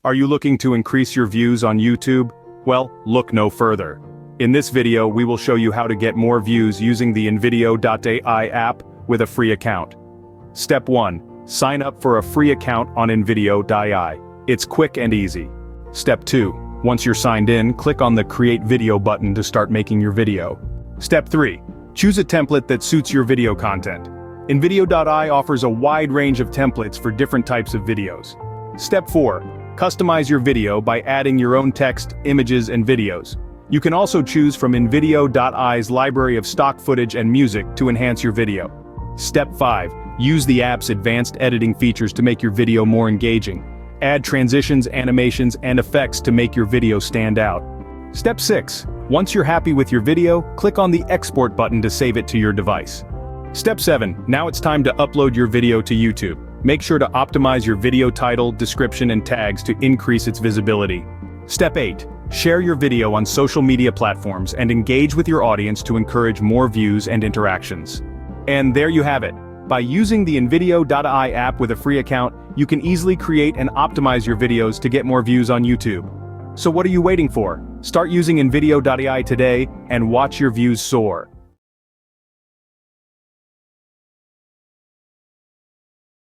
Are you looking to increase your views on YouTube? Well, look no further. In this video we will show you how to get more views using the Invideo.ai app with a free account. Step 1. Sign up for a free account on Invideo.ai. It's quick and easy. Step 2. Once you're signed in, click on the Create Video button to start making your video. Step 3. Choose a template that suits your video content. Invideo.ai offers a wide range of templates for different types of videos. Step 4. Customize your video by adding your own text, images, and videos. You can also choose from Invideo.ai's library of stock footage and music to enhance your video. Step 5. Use the app's advanced editing features to make your video more engaging. Add transitions, animations, and effects to make your video stand out. Step 6. Once you're happy with your video, click on the Export button to save it to your device. Step 7. Now it's time to upload your video to YouTube. Make sure to optimize your video title, description, and tags to increase its visibility. Step 8. Share your video on social media platforms and engage with your audience to encourage more views and interactions. And there you have it. By using the Invideo.ai app with a free account, you can easily create and optimize your videos to get more views on YouTube. So what are you waiting for? Start using Invideo.ai today and watch your views soar.